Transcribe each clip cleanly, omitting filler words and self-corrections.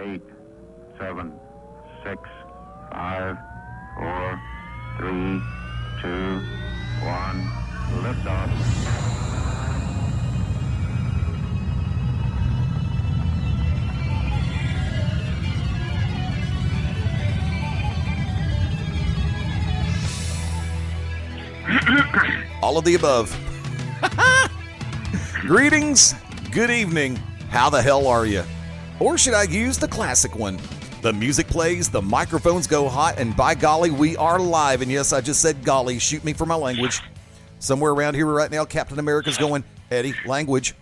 8, 7, 6, 5, 4, 3, 2, 1. Liftoff. All of the above. Greetings, good evening, how the hell are you? Or should I use the classic one? The music plays, the microphones go hot, and by golly, we are live. And yes, I just said golly, shoot me for my language. Somewhere around here right now, Captain America's going, Eddie, language.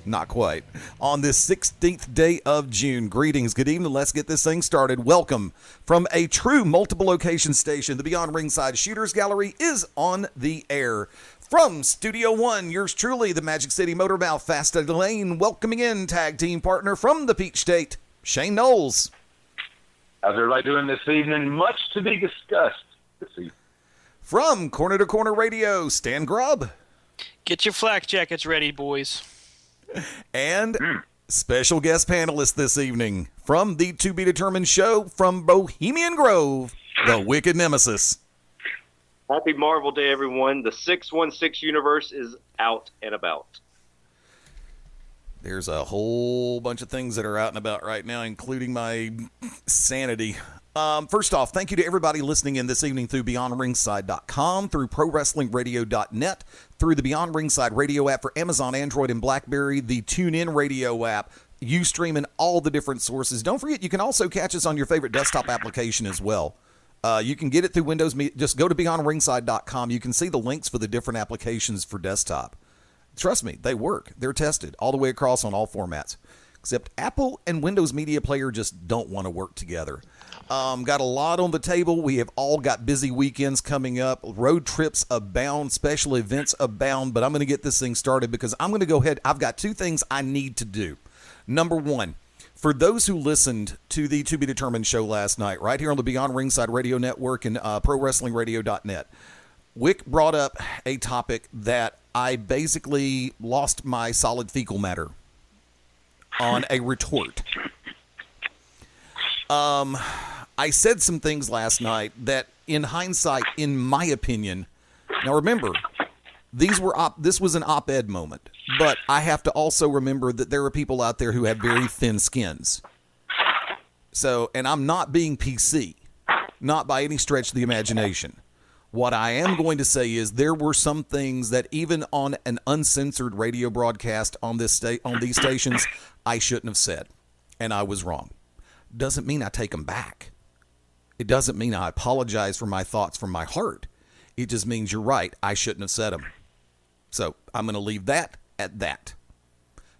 Not quite. On this 16th day of June, greetings, good evening, let's get this thing started. Welcome from a true multiple location station. The Beyond Ringside Shooters Gallery is on the air. From Studio One, yours truly, the Magic City Motor Mouth, Fast Eddie Layne, welcoming in tag team partner from the Peachstate, Shane Noles. How's everybody doing this evening? Much to be discussed this evening. From Corner to Corner Radio, Stan Grubb. Get your flak jackets ready, boys. And special guest panelist this evening from the To Be Determined show from Bohemian Grove, the Wicked Nemesis. Happy Marvel Day, everyone. The 616 universe is out and about. There's a whole bunch of things that are out and about right now, including my sanity. First off, thank you to everybody listening in this evening through BeyondRingside.com, through ProWrestlingRadio.net, through the Beyond Ringside Radio app for Amazon, Android, and BlackBerry, the TuneIn Radio app, Ustream, and all the different sources. Don't forget, you can also catch us on your favorite desktop application as well. You can get it through Windows. Just go to BeyondRingside.com. You can see the links for the different applications for desktop. Trust me, they work. They're tested all the way across on all formats. Except Apple and Windows Media Player just don't want to work together. Got a lot on the table. We have all got busy weekends coming up. Road trips abound. Special events abound. But I'm going to get this thing started because I'm going to go ahead. I've got two things I need to do. Number one, for those who listened to the To Be Determined show last night, right here on the Beyond Ringside Radio Network and ProWrestlingRadio.net, Wick brought up a topic that I basically lost my solid fecal matter on a retort. I said some things last night that, in hindsight, in my opinion, now remember, this was an op-ed moment, but I have to also remember that there are people out there who have very thin skins. So, and I'm not being PC, not by any stretch of the imagination. What I am going to say is there were some things that even on an uncensored radio broadcast on these stations, I shouldn't have said, and I was wrong. Doesn't mean I take them back. It doesn't mean I apologize for my thoughts from my heart. It just means you're right. I shouldn't have said them. So I'm going to leave that at that.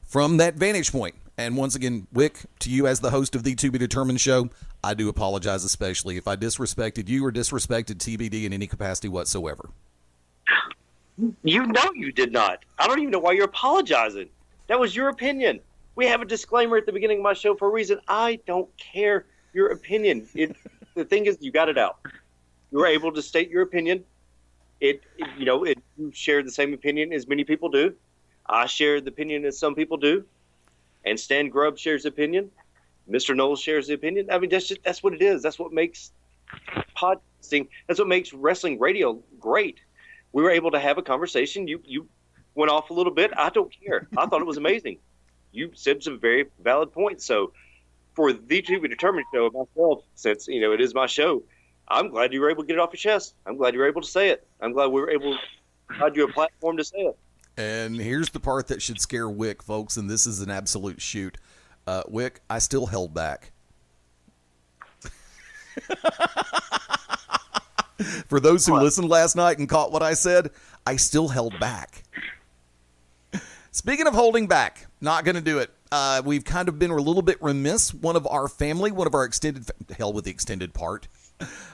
From that vantage point, and once again, Wick, to you as the host of the To Be Determined show, I do apologize especially if I disrespected you or disrespected TBD in any capacity whatsoever. You know you did not. I don't even know why you're apologizing. That was your opinion. We have a disclaimer at the beginning of my show for a reason. I don't care your opinion. The thing is, you got it out. You were able to state your opinion. You shared the same opinion as many people do. I shared the opinion as some people do. And Stan Grubb shares the opinion. Mr. Knowles shares the opinion. I mean, that's what it is. That's what makes podcasting. That's what makes wrestling radio great. We were able to have a conversation. You went off a little bit. I don't care. I thought it was amazing. You said some very valid points. So for the To Be Determined show myself, since it is my show, I'm glad you were able to get it off your chest. I'm glad you were able to say it. I'm glad we were able to provide you a platform to say it. And here's the part that should scare Wick, folks, and this is an absolute shoot. Wick, I still held back. For those who listened last night and caught what I said, I still held back. Speaking of holding back, not going to do it. We've kind of been a little bit remiss. One of our extended, hell with the extended part.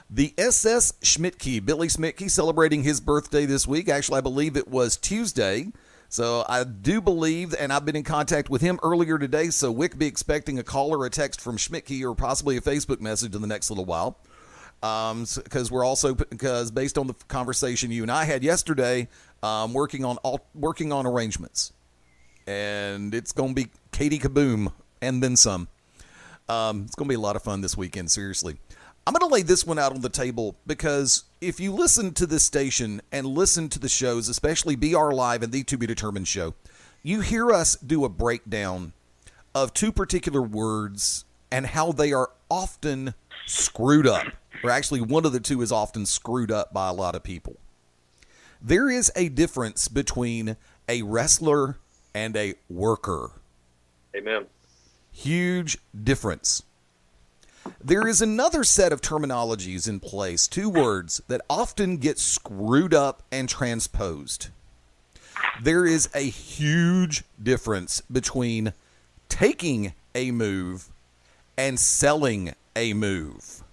The SS Schmidtke, Billy Schmidtke, celebrating his birthday this week. Actually, I believe it was Tuesday. So I do believe, and I've been in contact with him earlier today, so Wick be expecting a call or a text from Schmidtke or possibly a Facebook message in the next little while. Because based on the conversation you and I had yesterday, working on arrangements. And it's going to be Katie Kaboom and then some. It's going to be a lot of fun this weekend, seriously. I'm going to lay this one out on the table because if you listen to this station and listen to the shows, especially BR Live and the To Be Determined show, you hear us do a breakdown of two particular words and how they are often screwed up. Or actually, one of the two is often screwed up by a lot of people. There is a difference between a wrestler and a worker. Amen. Huge difference. There is another set of terminologies in place, two words that often get screwed up and transposed. There is a huge difference between taking a move and selling a move.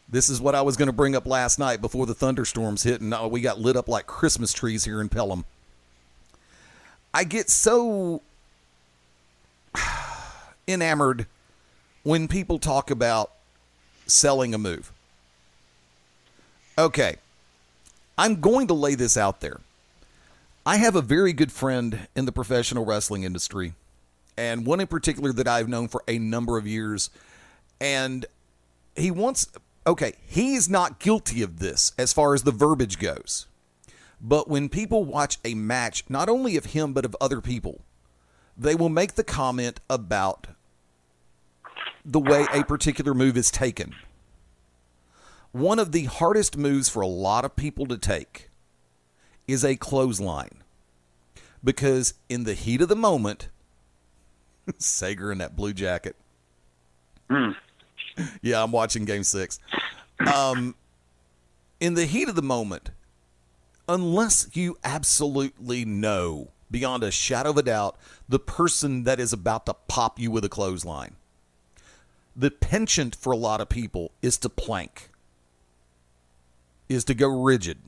This is what I was going to bring up last night before the thunderstorms hit and we got lit up like Christmas trees here in Pelham. I get so enamored when people talk about selling a move. Okay, I'm going to lay this out there. I have a very good friend in the professional wrestling industry, and one in particular that I've known for a number of years, and he's not guilty of this as far as the verbiage goes, but when people watch a match, not only of him but of other people, they will make the comment about the way a particular move is taken. One of the hardest moves for a lot of people to take is a clothesline. Because in the heat of the moment, Sager in that blue jacket. Yeah, I'm watching Game 6. In the heat of the moment, unless you absolutely know, beyond a shadow of a doubt, the person that is about to pop you with a clothesline, the penchant for a lot of people is to plank, is to go rigid.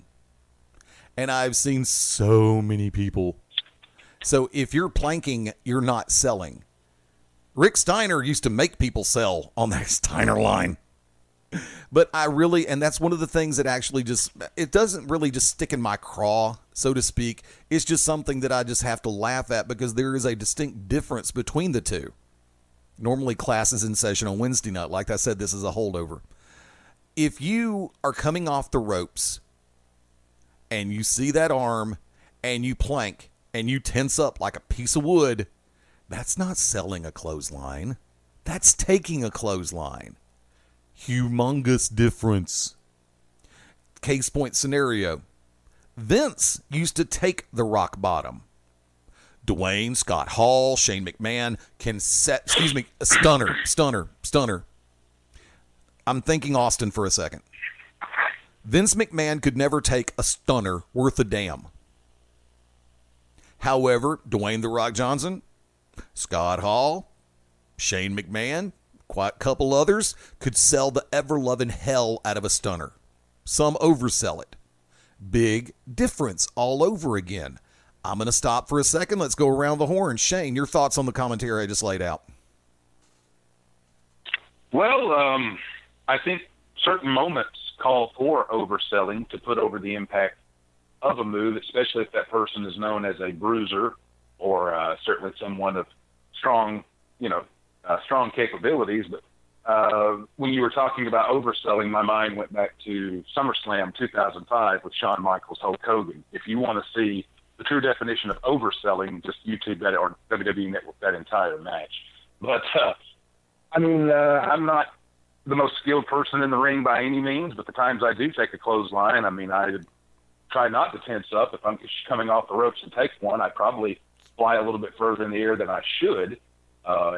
And I've seen so many people. So if you're planking, you're not selling. Rick Steiner used to make people sell on that Steiner line. But and that's one of the things that actually it doesn't really just stick in my craw, so to speak. It's just something that I just have to laugh at because there is a distinct difference between the two. Normally class is in session on Wednesday night. Like I said, this is a holdover. If you are coming off the ropes and you see that arm and you plank and you tense up like a piece of wood, that's not selling a clothesline. That's taking a clothesline. Humongous difference. Case point scenario. Vince used to take the rock bottom. Dwayne, Scott Hall, Shane McMahon can stunner. I'm thinking Austin for a second. Vince McMahon could never take a stunner worth a damn. However, Dwayne "The Rock" Johnson, Scott Hall, Shane McMahon, quite a couple others could sell the ever-loving hell out of a stunner. Some oversell it. Big difference all over again. I'm going to stop for a second. Let's go around the horn. Shane, your thoughts on the commentary I just laid out. Well, I think certain moments call for overselling to put over the impact of a move, especially if that person is known as a bruiser or certainly someone of strong capabilities. But when you were talking about overselling, my mind went back to SummerSlam 2005 with Shawn Michaels, Hulk Hogan. If you want to see the true definition of overselling, just YouTube that or WWE Network that entire match. But I'm not the most skilled person in the ring by any means, but the times I do take a clothesline, I try not to tense up. If I'm coming off the ropes and take one, I probably fly a little bit further in the air than I should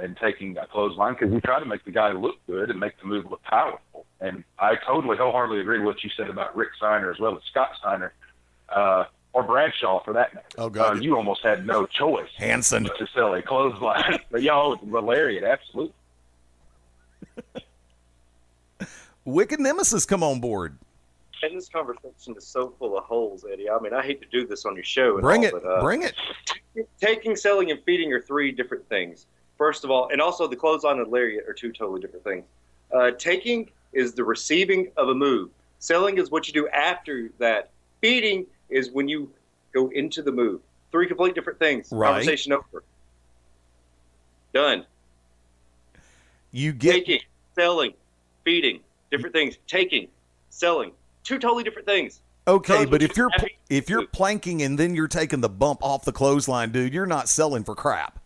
in taking a clothesline, because you try to make the guy look good and make the move look powerful. And I totally wholeheartedly agree with what you said about Rick Steiner as well as Scott Steiner, or Bradshaw for that matter. Oh, God. You almost had no choice Hanson to sell a clothesline. But Lariat, absolutely. Wicked Nemesis come on board. And this conversation is so full of holes, Eddie. I mean, I hate to do this on your show. Bring it. Bring it. Taking, selling, and feeding are three different things. First of all, and also the clothesline and lariat are two totally different things. Taking is the receiving of a move. Selling is what you do after that. Feeding is when you go into the move. Three complete different things. Right. Conversation over. Done. You get taking, selling, feeding, different things. Taking, selling, two totally different things. okay, Those but which if you're planking and then you're taking the bump off the clothesline, dude, you're not selling for crap.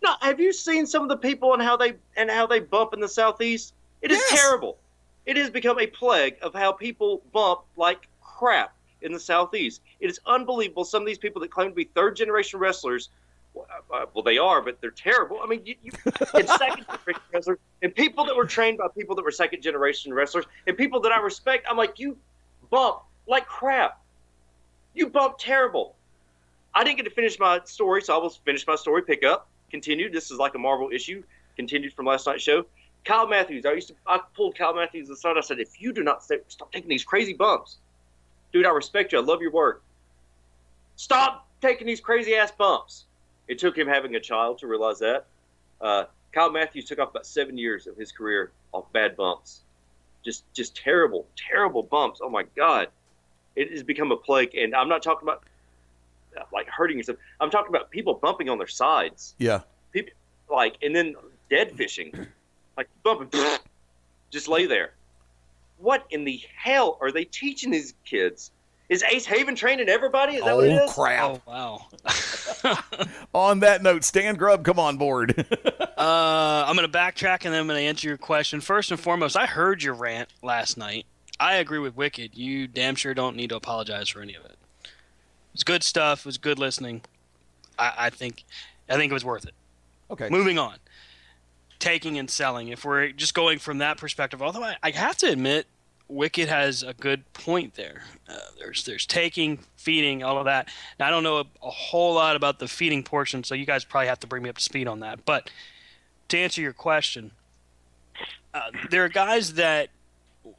No, have you seen some of the people and how they bump in the Southeast? It is Yes. terrible. It has become a plague of how people bump like crap in the Southeast. It is unbelievable. Some of these people that claim to be third-generation wrestlers, well, they are, but they're terrible. I mean, and second-generation wrestlers, and people that were trained by people that were second-generation wrestlers, and people that I respect, I'm like, you bump like crap. You bump terrible. I didn't get to finish my story, so I will finish my story, pick up, continued. This is like a Marvel issue, continued from last night's show. Kyle Matthews, I pulled Kyle Matthews aside. I said, if you do not stop taking these crazy bumps, dude, I respect you. I love your work. Stop taking these crazy ass bumps. It took him having a child to realize that. Kyle Matthews took off about 7 years of his career off bad bumps. Just terrible, terrible bumps. Oh my God. It has become a plague. And I'm not talking about like hurting yourself. I'm talking about people bumping on their sides. Yeah. People and then dead fishing. Like bumping, just lay there. What in the hell are they teaching these kids? Is Ace Haven training everybody? Is that what it is? Crap. Oh, wow. On that note, Stan Grubb, come on board. I'm going to backtrack and then I'm going to answer your question. First and foremost, I heard your rant last night. I agree with Wicked. You damn sure don't need to apologize for any of it. It was good stuff. It was good listening. I think it was worth it. Okay. Moving on. Taking and selling. If we're just going from that perspective, although I have to admit, Wicked has a good point there. There's taking, feeding, all of that. Now, I don't know a whole lot about the feeding portion, so you guys probably have to bring me up to speed on that. But to answer your question, there are guys that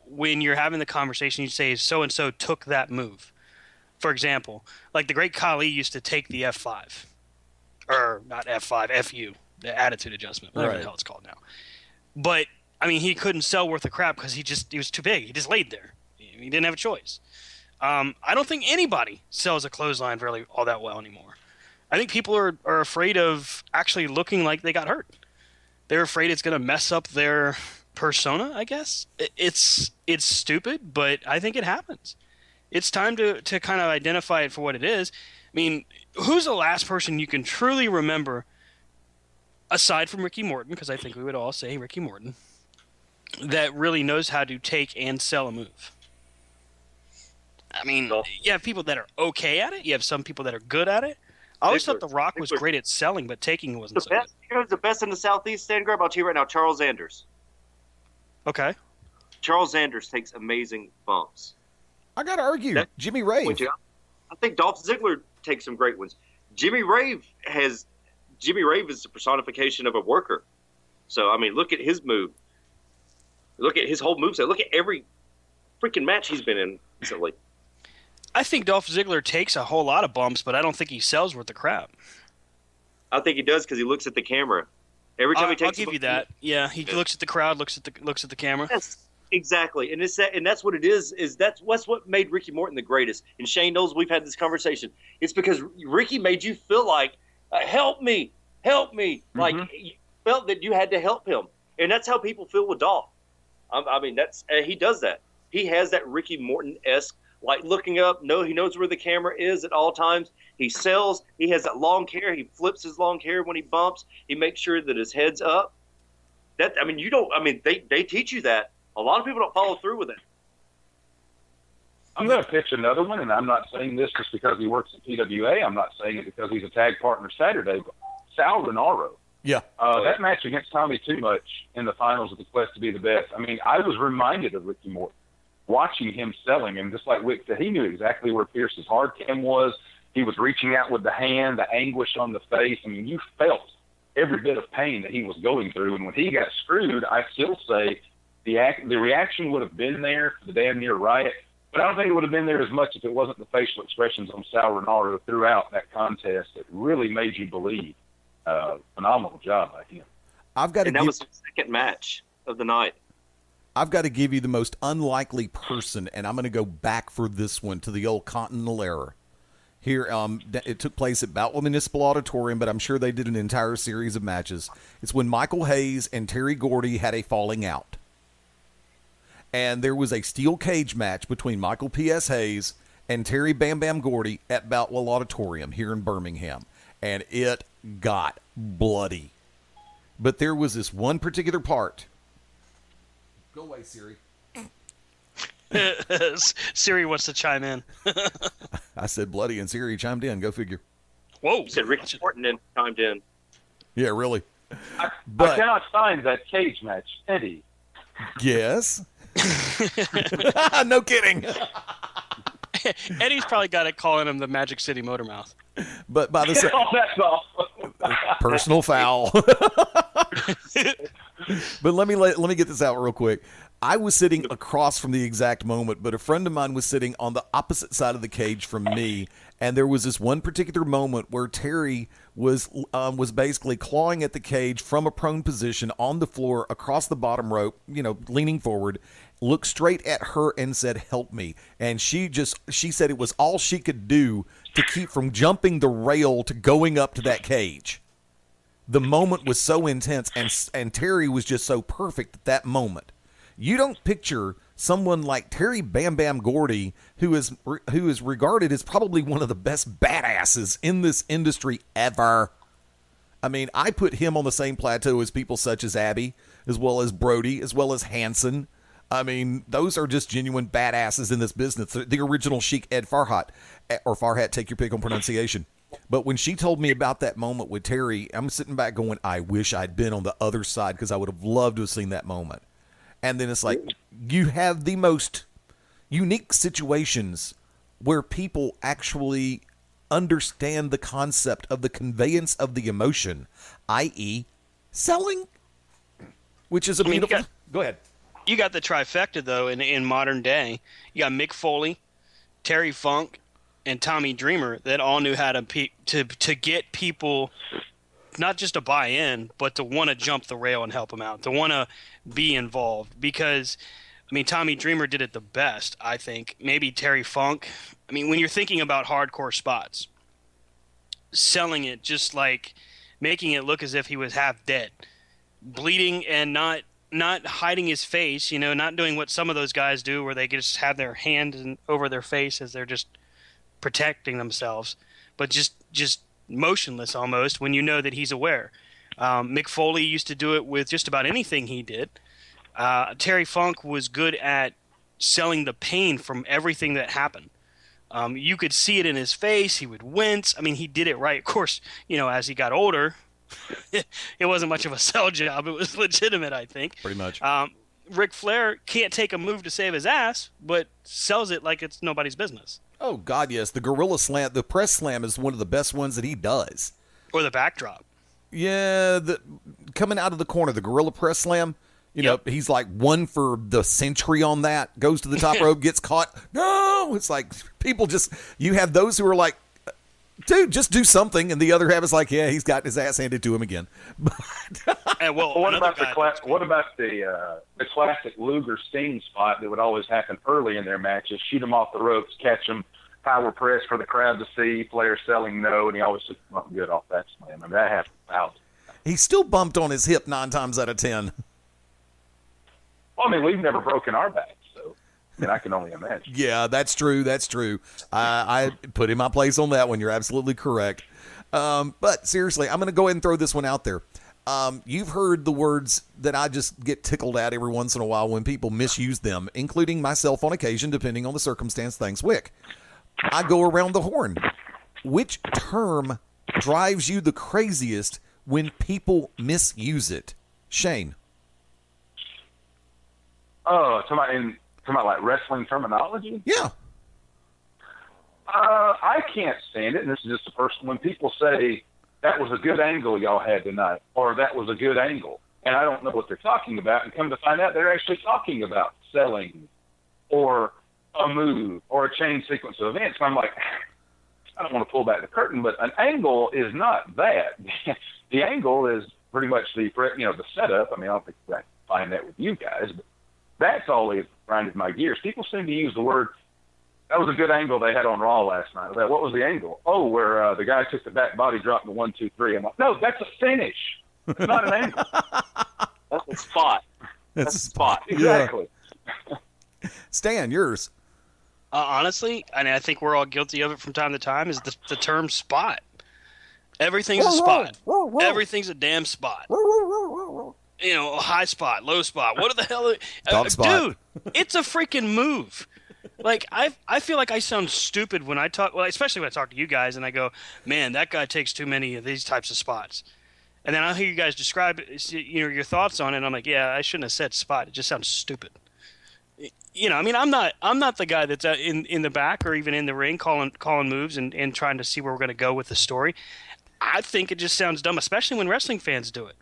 when you're having the conversation, you say so-and-so took that move. For example, like the great Khali used to take the F5. Or not F5, FU. The attitude adjustment, whatever the hell it's called now. But, I mean, he couldn't sell worth of crap because he was too big. He just laid there. He didn't have a choice. I don't think anybody sells a clothesline really all that well anymore. I think people are afraid of actually looking like they got hurt. They're afraid it's going to mess up their persona, I guess. It's stupid, but I think it happens. It's time to kind of identify it for what it is. I mean, who's the last person you can truly remember aside from Ricky Morton, because I think we would all say Ricky Morton, that really knows how to take and sell a move? I mean, you have people that are okay at it. You have some people that are good at it. I always thought The Rock was great at selling, but taking wasn't so good. You know, the best in the Southeast, Stan Grubb, I'll tell you right now, Charles Anders. Okay. Charles Anders takes amazing bumps. I got to argue. Jimmy Rave. I think Dolph Ziggler takes some great ones. Jimmy Rave is the personification of a worker. So, I mean, look at his move. Look at his whole moveset. Look at every freaking match he's been in recently. I think Dolph Ziggler takes a whole lot of bumps, but I don't think he sells worth the crap. I think he does because he looks at the camera. Every time he takes I'll give you that. Yeah, he looks at the crowd, looks at the camera. Yes, exactly. And that's what it is that's what made Ricky Morton the greatest. And Shane knows we've had this conversation. It's because Ricky made you feel like, help me. Mm-hmm. Like you felt that you had to help him. And that's how people feel with Dolph. I mean, he does that. He has that Ricky Morton-esque, like looking up. No, he knows where the camera is at all times. He sells. He has that long hair. He flips his long hair when he bumps. He makes sure that his head's up. They teach you that. A lot of people don't follow through with it. I'm going to pitch another one, and I'm not saying this just because he works at PWA. I'm not saying it because he's a tag partner Saturday. But Sal Renaro. Yeah. That match against Tommy Too Much in the finals of the Quest to be the best. I mean, I was reminded of Ricky Morton watching him selling, and just like Wick said, he knew exactly where Pierce's hard cam was. He was reaching out with the hand, the anguish on the face. I mean, you felt every bit of pain that he was going through. And when he got screwed, I still say the reaction would have been there for the damn near riot, but I don't think it would have been there as much if it wasn't the facial expressions on Sal Renaro throughout that contest that really made you believe. Phenomenal job by him. That was the second match of the night. I've got to give you the most unlikely person, and I'm going to go back for this one to the old Continental era. Here, it took place at Boutwell Municipal Auditorium, but I'm sure they did an entire series of matches. It's when Michael Hayes and Terry Gordy had a falling out. And there was a steel cage match between Michael P.S. Hayes and Terry Bam Bam Gordy at Boutwell Auditorium here in Birmingham. And it got bloody. But there was this one particular part. Go away, Siri. Siri wants to chime in. I said bloody, and Siri chimed in. Go figure. Whoa. You said Rick Morton and chimed in. Yeah, really. I But cannot find that cage match, Eddie. yes. No kidding. Eddie's probably got it calling him the Magic City Motor Mouth. But by the Oh, that's all. personal foul. But let me get this out real quick. I was sitting across from the exact moment, but a friend of mine was sitting on the opposite side of the cage from me, and there was this one particular moment where Terry was basically clawing at the cage from a prone position on the floor across the bottom rope, leaning forward, looked straight at her and said, "Help me." And she said it was all she could do to keep from jumping the rail to going up to that cage. The moment was so intense, and Terry was just so perfect at that moment. You don't picture someone like Terry Bam Bam Gordy, who is regarded as probably one of the best badasses in this industry ever. I mean, I put him on the same plateau as people such as Abby, as well as Brody, as well as Hanson. I mean, those are just genuine badasses in this business. The original Sheik Ed Farhat, or Farhat, take your pick on pronunciation. But when she told me about that moment with Terry, I'm sitting back going, I wish I'd been on the other side because I would have loved to have seen that moment. And then it's like, you have the most unique situations where people actually understand the concept of the conveyance of the emotion, i.e. selling, which is a beautiful... Go ahead. You got the trifecta, though, in modern day. You got Mick Foley, Terry Funk, and Tommy Dreamer that all knew how to get people not just to buy in, but to want to jump the rail and help them out, to want to be involved. Because, I mean, Tommy Dreamer did it the best, I think. Maybe Terry Funk. I mean, when you're thinking about hardcore spots, selling it just like making it look as if he was half dead, bleeding and not hiding his face, not doing what some of those guys do where they just have their hand over their face as they're just protecting themselves, but just motionless almost when you know that he's aware. Mick Foley used to do it with just about anything he did. Terry Funk was good at selling the pain from everything that happened. You could see it in his face. He would wince. I mean, he did it right. Of course, as he got older, it wasn't much of a sell job. It was legitimate, I think. Pretty much. Ric Flair can't take a move to save his ass, but sells it like it's nobody's business. Oh, God, yes. The Gorilla Slam, the press slam is one of the best ones that he does. Or the backdrop. Yeah, coming out of the corner, the Gorilla Press Slam, he's like one for the century on that, goes to the top rope, gets caught. No! It's like people you have those who are like, dude, just do something, and the other half is like, yeah, he's got his ass handed to him again. And what about the classic Luger Sting spot that would always happen early in their matches? Shoot them off the ropes, catch them, power press for the crowd to see. Flair selling no, and he always took them up good off that slam. I mean, that happened thousands. He still bumped on his hip 9 times out of 10. Well, I mean, we've never broken our backs, so I can only imagine. Yeah, that's true. That's true. I put in my place on that one. You're absolutely correct. But seriously, I'm going to go ahead and throw this one out there. You've heard the words that I just get tickled at every once in a while when people misuse them, including myself on occasion, depending on the circumstance. Thanks, Wick. I go around the horn. Which term drives you the craziest when people misuse it? Shane. Oh, talking about like wrestling terminology? Yeah. I can't stand it, and this is just the first when people say, that was a good angle y'all had tonight, or that was a good angle, and I don't know what they're talking about, and come to find out they're actually talking about selling or a move or a chain sequence of events. And I'm like, I don't want to pull back the curtain, but an angle is not that. The angle is pretty much the setup. I mean, I don't think I find that with you guys, but that's always grinded my gears. People seem to use the word That was a good angle they had on Raw last night. What was the angle? Oh, where the guy took the back body drop in the 1, 2, 3. I'm like, no, that's a finish. It's not an angle. That's a spot. That's a spot. Exactly. Yeah. Stan, yours. Honestly, and I think we're all guilty of it from time to time, is the term spot. Everything's a spot. Everything's a damn spot. You know, a high spot, low spot. What the hell? Dog spot. Dude, it's a freaking move. Like, I feel like I sound stupid when I talk, well, especially when I talk to you guys, and I go, man, that guy takes too many of these types of spots. And then I'll hear you guys describe, your thoughts on it, and I'm like, yeah, I shouldn't have said spot. It just sounds stupid. You know, I mean, I'm not the guy that's in the back or even in the ring calling moves and trying to see where we're going to go with the story. I think it just sounds dumb, especially when wrestling fans do it.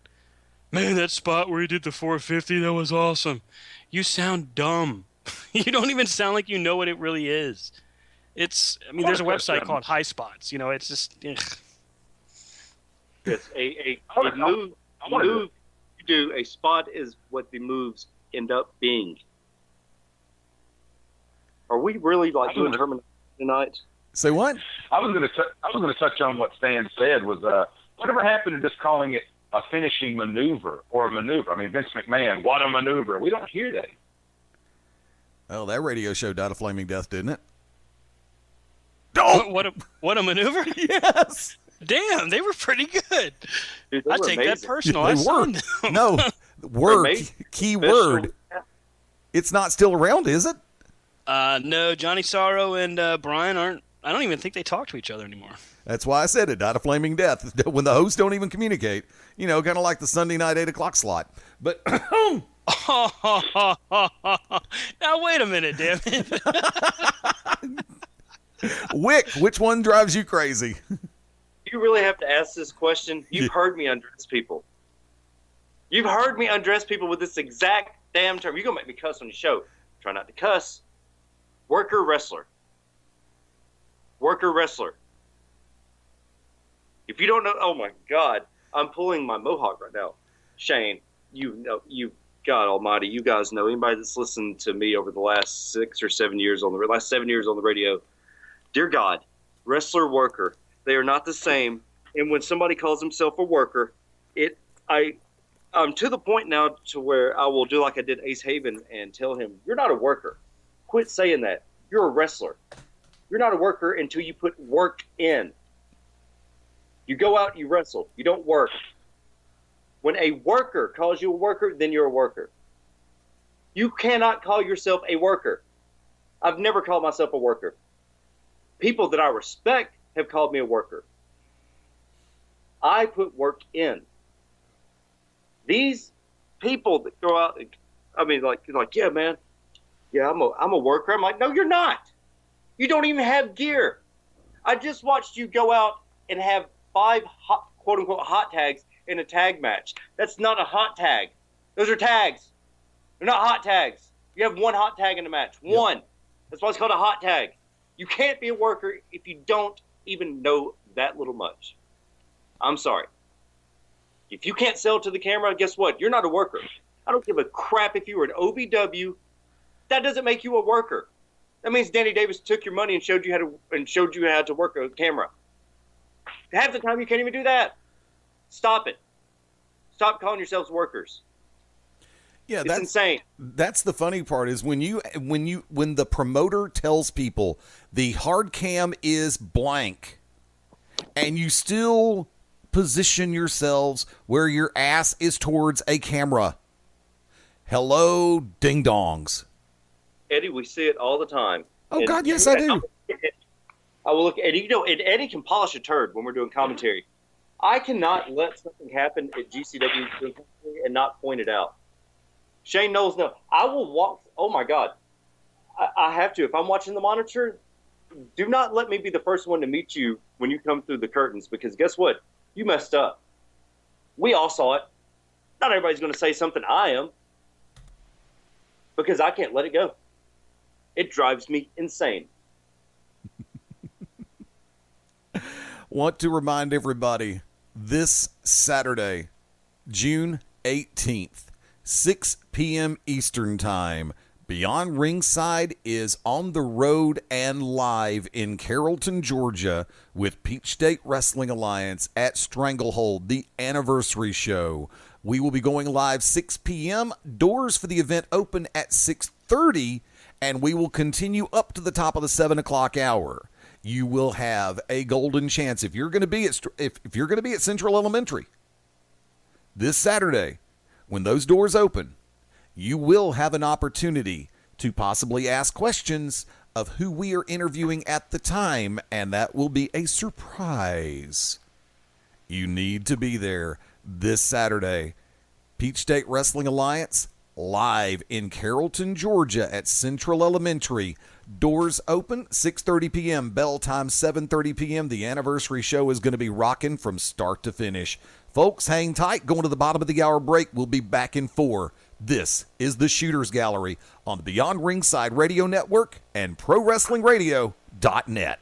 Man, that spot where he did the 450, that was awesome. You sound dumb. You don't even sound like you know what it really is. There's a website called High Spots. You know, it's just. Ugh. It's a move you do. A spot is what the moves end up being. Are we really doing terminology tonight? Say what? I was going to touch on what Stan said. Was whatever happened to just calling it a finishing maneuver or a maneuver? I mean, Vince McMahon, what a maneuver! We don't hear that. Oh, that radio show died a flaming death, didn't it? Oh, what a maneuver! Yes. Damn, they were pretty good. Dude, I take that personal. They were. No, word, key word. It's not still around, is it? No, Johnny Sorrow and Brian aren't. I don't even think they talk to each other anymore. That's why I said it died a flaming death. When the hosts don't even communicate, kind of like the Sunday night 8 o'clock slot. But now wait a minute, damn it. Wick, which one drives you crazy? You really have to ask this question. You've heard me undress people. You've heard me undress people with this exact damn term. You're going to make me cuss on your show. Try not to cuss. Worker wrestler. Worker wrestler. If you don't know, oh my God, I'm pulling my mohawk right now. Shane, God Almighty, you guys know, anybody that's listened to me over the last 6 or 7 years on the radio, dear God, wrestler, worker, they are not the same. And when somebody calls himself a worker, I'm to the point now to where I will do like I did Ace Haven and tell him, you're not a worker. Quit saying that. You're a wrestler. You're not a worker until you put work in. You go out, you wrestle. You don't work. When a worker calls you a worker, then you're a worker. You cannot call yourself a worker. I've never called myself a worker. People that I respect have called me a worker. I put work in. These people that go out, I mean, yeah, man, yeah, I'm a worker. I'm like, no, you're not. You don't even have gear. I just watched you go out and have 5 quote unquote hot tags in a tag match. That's not a hot tag. Those are tags. They're not hot tags. You have 1 hot tag in a match. One. That's why it's called a hot tag. You can't be a worker if you don't even know that little much. I'm sorry. If you can't sell to the camera, guess what? You're not a worker. I don't give a crap if you were an OVW. That doesn't make you a worker. That means Danny Davis took your money and showed you how to work a camera. Half the time you can't even do that. Stop it. Stop calling yourselves workers. Yeah, that's insane. That's the funny part is when the promoter tells people the hard cam is blank, and you still position yourselves where your ass is towards a camera. Hello, ding dongs. Eddie, we see it all the time. Oh, and God, yes, I do. I will look at Eddie. And Eddie can polish a turd when we're doing commentary. I cannot let something happen at GCW and not point it out. Shane Knowles, no. I will walk. Oh, my God. I have to. If I'm watching the monitor, do not let me be the first one to meet you when you come through the curtains, because guess what? You messed up. We all saw it. Not everybody's going to say something I am, because I can't let it go. It drives me insane. Want to remind everybody, this Saturday, June 18th, 6 p.m. Eastern Time, Beyond Ringside is on the road and live in Carrollton, Georgia with Peachstate Wrestling Alliance at Stranglehold, the anniversary show. We will be going live 6 p.m. Doors for the event open at 6:30, and we will continue up to the top of the 7 o'clock hour. You will have a golden chance if you're going to be at if you're going to be at Central Elementary this Saturday when those doors open. You will have an opportunity to possibly ask questions of who we are interviewing at the time, and that will be a surprise. You need to be there this Saturday. Peachstate Wrestling Alliance, live in Carrollton, Georgia at Central Elementary. Doors open 6:30 p.m., bell time 7:30 p.m. The anniversary show is going to be rocking from start to finish. Folks, hang tight. Going to the bottom of the hour break. We'll be back in 4. This is the Shooters Gallery on the Beyond Ringside Radio Network and ProWrestlingRadio.net.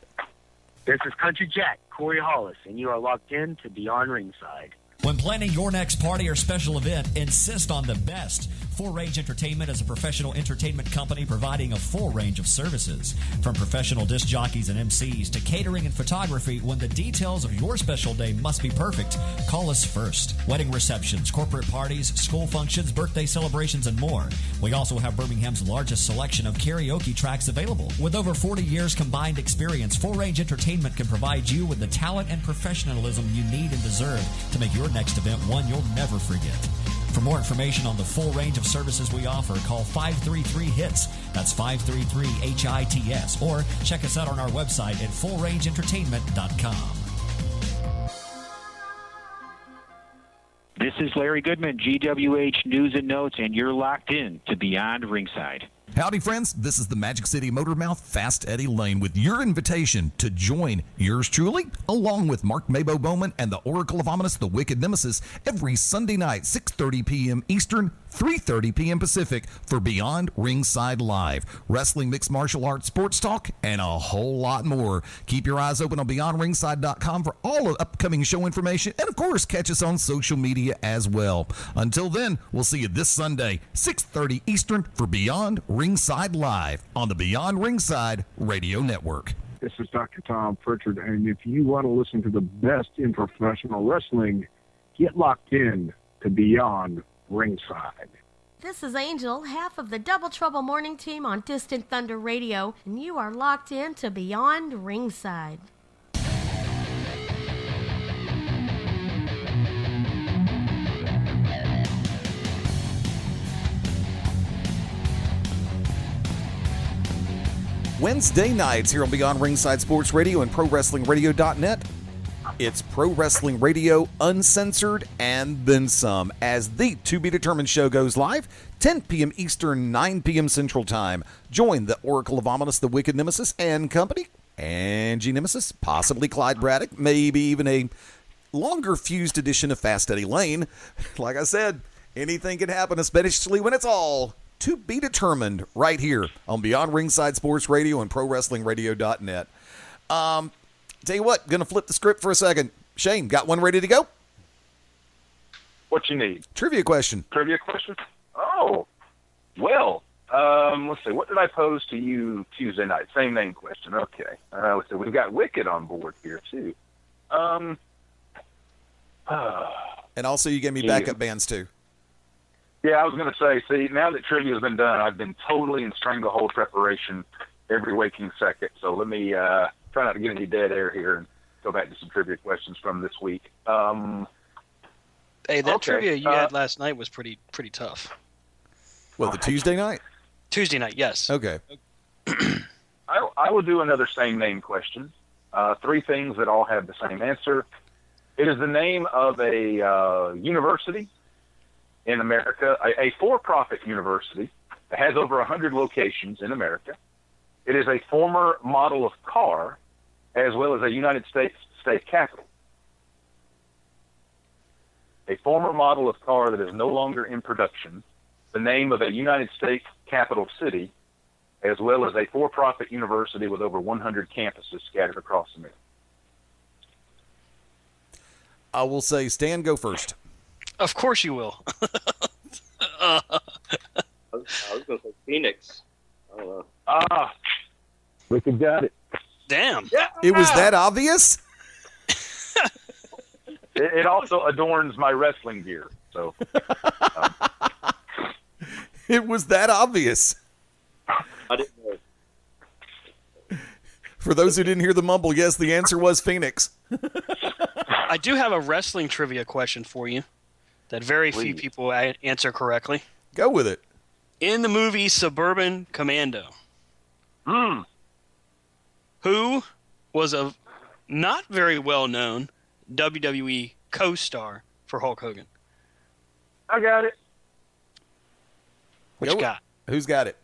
This is Country Jack, Corey Hollis, and you are locked in to Beyond Ringside. When planning your next party or special event, insist on the best. Full Range Entertainment is a professional entertainment company providing a full range of services. From professional disc jockeys and MCs to catering and photography, when the details of your special day must be perfect, call us first. Wedding receptions, corporate parties, school functions, birthday celebrations, and more. We also have Birmingham's largest selection of karaoke tracks available. With over 40 years combined experience, Full Range Entertainment can provide you with the talent and professionalism you need and deserve to make your next event one you'll never forget. For more information on the full range of services we offer, call 533-HITS. That's 533-HITS. Or check us out on our website at fullrangeentertainment.com. This is Larry Goodman, GWH News and Notes, and you're locked in to Beyond Ringside. Howdy, friends. This is the Magic City Motor Mouth, Fast Eddie Layne, with your invitation to join yours truly, along with Mark Mabo Bowman and the Oracle of Ominous, the Wicked Nemesis, every Sunday night, 6:30 p.m. Eastern, 3:30 p.m. Pacific, for Beyond Ringside Live. Wrestling, mixed martial arts, sports talk, and a whole lot more. Keep your eyes open on BeyondRingside.com for all of upcoming show information, and of course, catch us on social media as well. Until then, we'll see you this Sunday, 6:30 Eastern, for Beyond Ringside Live on the Beyond Ringside Radio Network. This is Dr. Tom Pritchard, and if you want to listen to the best in professional wrestling, get locked in to Beyond Ringside. This is Angel, half of the Double Trouble Morning Team on Distant Thunder Radio, and you are locked in to Beyond Ringside. Wednesday nights here on Beyond Ringside Sports Radio and ProWrestlingRadio.net. It's Pro Wrestling Radio Uncensored and then some, as the To Be Determined show goes live, 10 p.m. Eastern, 9 p.m. Central Time. Join the Oracle of Ominous, the Wicked Nemesis and company, Angie Nemesis, possibly Clyde Braddock, maybe even a longer fused edition of Fast Eddie Layne. Like I said, anything can happen, especially when it's all to be determined, right here on Beyond Ringside Sports Radio and ProWrestlingRadio.net. Tell you what, going to flip the script for a second. Shane, got one ready to go? What you need? Trivia question. Trivia question? Oh, well, let's see. What did I pose to you Tuesday night? Same name question. Okay. Let's see. We've got Wicked on board here, too. And also you gave me backup bands, too. Yeah, I was going to say, see, now that trivia has been done, I've been totally in stranglehold preparation every waking second. So let me try not to get any dead air here and go back to some trivia questions from this week. Hey, that trivia you had last night was pretty tough. Well, the Tuesday night? Tuesday night, yes. Okay. I will do another same name question. 3 things that all have the same answer. It is the name of a university in America, a for-profit university that has over 100 locations in America. It is a former model of car, as well as a United States state capital. A former model of car that is no longer in production, the name of a United States capital city, as well as a for-profit university with over 100 campuses scattered across America. I will say, Stan, go first. Of course you will. I was going to say Phoenix. I don't know. Wicked got it. Damn. Yeah. It was that obvious? It also adorns my wrestling gear. So It was that obvious. I didn't know. For those who didn't hear the mumble, yes, the answer was Phoenix. I do have a wrestling trivia question for you that very few people answer correctly. Go with it. In the movie Suburban Commando, who was a not very well-known WWE co-star for Hulk Hogan? I got it. What you got? Who's got it?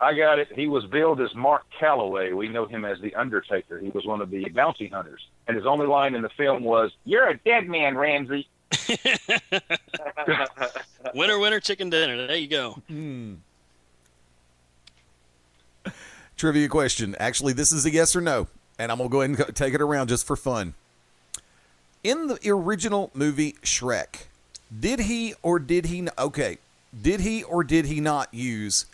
I got it. He was billed as Mark Calloway. We know him as The Undertaker. He was one of the bounty hunters. And his only line in the film was, "You're a dead man, Ramsey." Winner, winner, chicken dinner. There you go. Trivia question. Actually, this is a yes or no, and I'm going to go ahead and take it around just for fun. In the original movie Shrek, did he or did he not use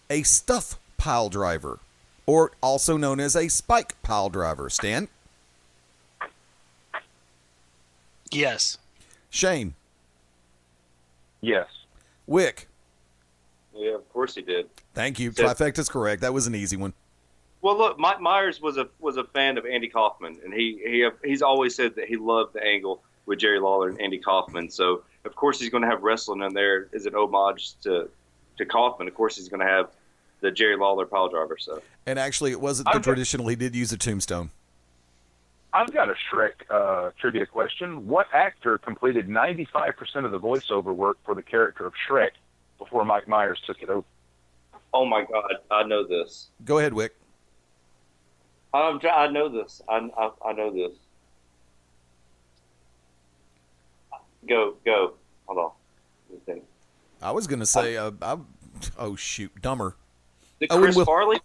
a stuff pile driver, or also known as a spike pile driver? Stan? Yes. Shane? Yes. Wick? Yeah, of course he did. Thank you. Trifecta's correct. That was an easy one. Well, look, Mike Myers was a fan of Andy Kaufman, and he's always said that he loved the angle with Jerry Lawler and Andy Kaufman. So of course he's going to have wrestling in there as an homage to Kaufman. Of course he's going to have the Jerry Lawler pile driver. So, and actually, it wasn't the traditional. He did use a tombstone. I've got a Shrek trivia question. What actor completed 95% of the voiceover work for the character of Shrek before Mike Myers took it over? Oh my God, I know this. Go ahead, Wick. I know this. I know this. Go. Hold on. Let me think. I was going to say, oh shoot, dumber. Chris Farley?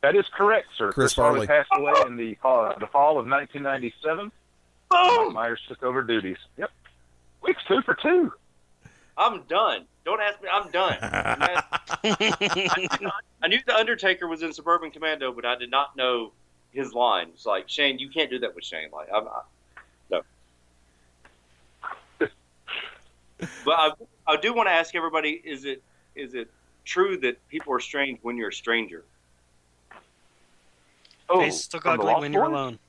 That is correct, sir. Chris Farley passed away in the fall of 1997. Mike Myers took over duties. Yep. Wick's 2 for 2. I'm done. Don't ask me. I'm done. I knew The Undertaker was in Suburban Commando, but I did not know his line. It's like, Shane, you can't do that with Shane. Like, no. But I do want to ask everybody: is it true that people are strange when you're a stranger? Oh, Face look ugly when you're alone.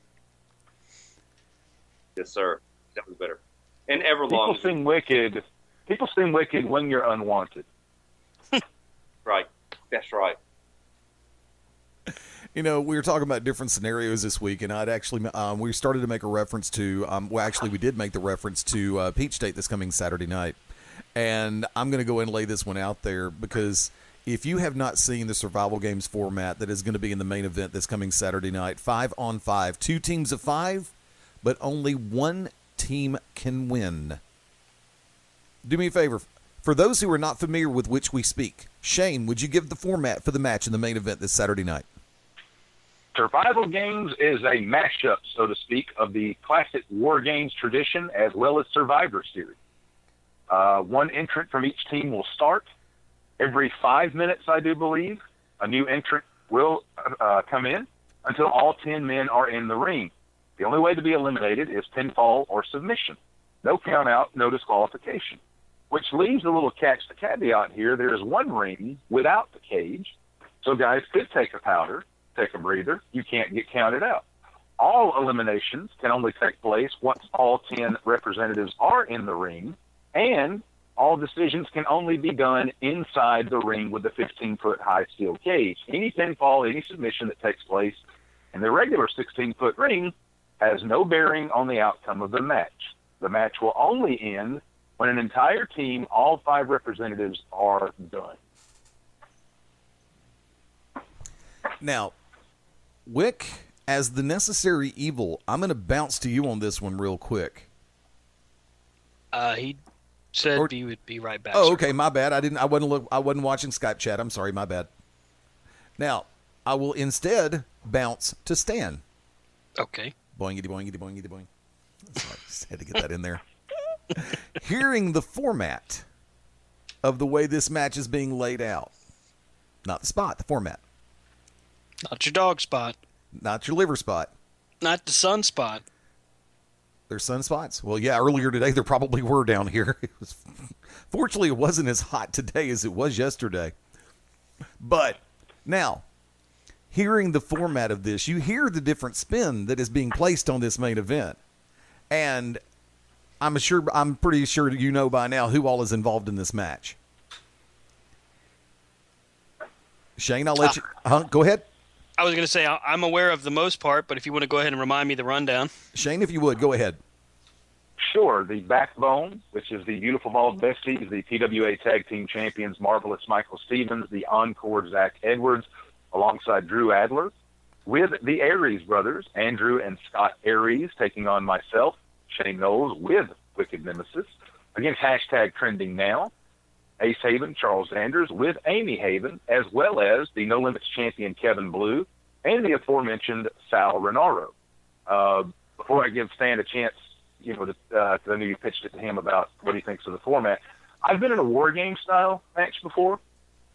Yes, sir. That was better. And Everlong. People seem wicked when you're unwanted. Right. That's right. You know, we were talking about different scenarios this week, and I'd actually we started to make a reference to we did make the reference to Peachstate this coming Saturday night, and I'm going to go and lay this one out there because if you have not seen the Survival Games format that is going to be in the main event this coming Saturday night, 5-on-5, 2 teams of 5, but only one team can win. Do me a favor. For those who are not familiar with which we speak, Shane, would you give the format for the match in the main event this Saturday night? Survival Games is a mashup, so to speak, of the classic War Games tradition as well as Survivor Series. One entrant from each team will start. Every 5 minutes, I do believe, a new entrant will come in until all 10 men are in the ring. The only way to be eliminated is pinfall or submission. No count out, no disqualification. Which leaves a little caveat here. There is one ring without the cage, so guys could take a powder, take a breather. You can't get counted out. All eliminations can only take place once all 10 representatives are in the ring, and all decisions can only be done inside the ring with the 15-foot high steel cage. Any pinfall, any submission that takes place in the regular 16-foot ring has no bearing on the outcome of the match. The match will only end when an entire team, all 5 representatives, are done. Now, Wick, as the necessary evil, I'm going to bounce to you on this one real quick. He said he would be right back. Oh, okay, my bad. I wasn't watching Skype chat. I'm sorry, my bad. Now, I will instead bounce to Stan. Okay. Boingity, boingity, boingity, boing. Sorry, just had to get that in there. Hearing the format, of the way this match is being laid out? Not the spot, the format. Not your dog spot. Not your liver spot. Not the sun spot. There's sunspots? Well, yeah, earlier today there probably were down here. Fortunately, it wasn't as hot today as it was yesterday. But now, hearing the format of this, you hear the different spin that is being placed on this main event. And I'm pretty sure you know by now who all is involved in this match. Shane, I'll let you... Go ahead. I was going to say, I'm aware of the most part, but if you want to go ahead and remind me the rundown. Shane, if you would, go ahead. Sure. The Backbone, which is the Beautiful Bald Besties, the PWA Tag Team Champions, Marvelous Michael Stevens, the Encore Zach Edwards, alongside Drew Adler, with the Aries brothers, Andrew and Scott Aries, taking on myself, Shane Noles, with Wicked Nemesis, against hashtag Trending Now, Ace Haven, Charles Sanders, with Amy Haven, as well as the No Limits champion Kevin Blue, and the aforementioned Sal Renaro. Before I give Stan a chance, because I knew you pitched it to him about what he thinks of the format, I've been in a war game style match before.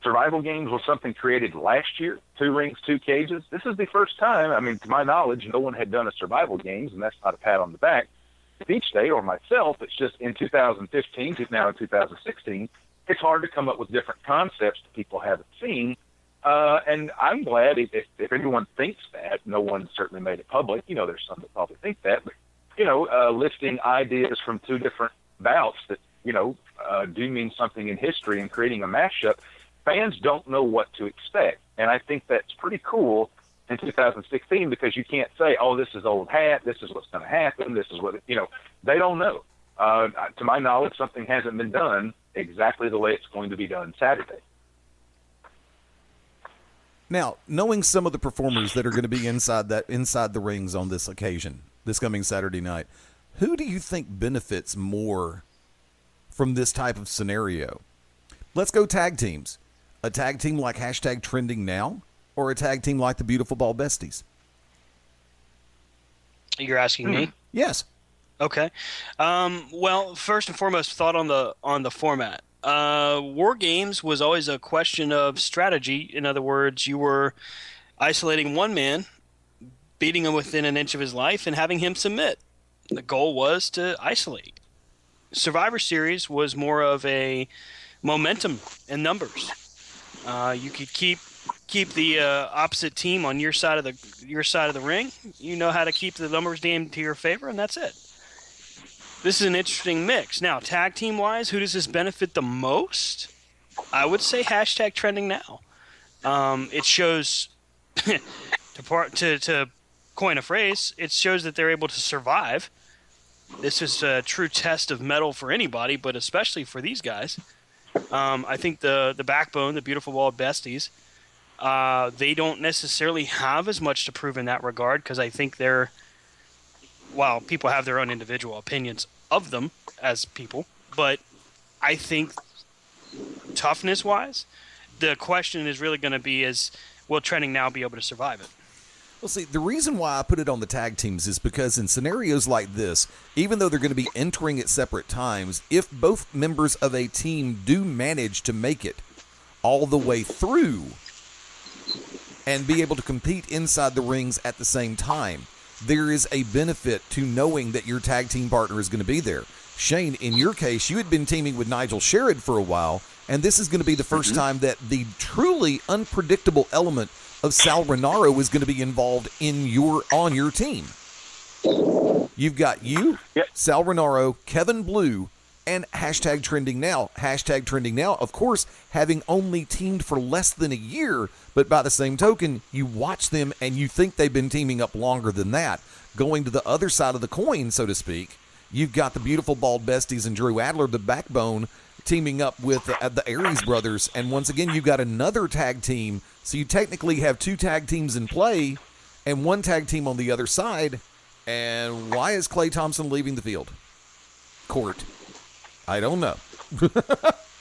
Survival games was something created last year, 2 rings, 2 cages. This is the first time, to my knowledge, no one had done a survival games, and that's not a pat on the back. Peachstate or myself, it's just in 2015, now in 2016, it's hard to come up with different concepts that people haven't seen. And I'm glad if anyone thinks that, no one certainly made it public. There's some that probably think that, but, listing ideas from 2 different bouts that, do mean something in history and creating a mashup, fans don't know what to expect. And I think that's pretty cool in 2016 because you can't say, oh, this is old hat, this is what's going to happen, this is what, they don't know. To my knowledge, something hasn't been done exactly the way it's going to be done Saturday. Now, knowing some of the performers that are going to be inside the rings on this occasion, this coming Saturday night, who do you think benefits more from this type of scenario? Let's go tag teams. A tag team like hashtag Trending Now, or a tag team like the Beautiful Ball Besties? You're asking me? Yes. Okay. Well, first and foremost, thought on the format. War games was always a question of strategy. In other words, you were isolating one man, beating him within an inch of his life, and having him submit. The goal was to isolate. Survivor Series was more of a momentum and numbers. You could keep the opposite team on your side of the ring. You know how to keep the numbers game to your favor, and that's it. This is an interesting mix. Now, tag team wise, who does this benefit the most? I would say hashtag Trending Now. It shows to coin a phrase. It shows that they're able to survive. This is a true test of mettle for anybody, but especially for these guys. I think the Backbone, the Beautiful Bald Besties, they don't necessarily have as much to prove in that regard because I think people have their own individual opinions of them as people, but I think toughness-wise, the question is really going to be will Trending Now be able to survive it? Well, see, the reason why I put it on the tag teams is because in scenarios like this, even though they're going to be entering at separate times, if both members of a team do manage to make it all the way through and be able to compete inside the rings at the same time, there is a benefit to knowing that your tag team partner is going to be there. Shane, in your case, you had been teaming with Nigel Sherrod for a while, and this is going to be the first time that the truly unpredictable element of Sal Renaro is going to be involved on your team. You've got you, Sal Renaro, Kevin Blue, and hashtag Trending Now. Hashtag Trending Now, of course, having only teamed for less than a year, but by the same token, you watch them and you think they've been teaming up longer than that. Going to the other side of the coin, so to speak, you've got the Beautiful Bald Besties and Drew Adler, the Backbone, teaming up with the Aries brothers. And once again, you've got another tag team. So you technically have 2 tag teams in play and 1 tag team on the other side. And why is Klay Thompson leaving the field? Court. I don't know.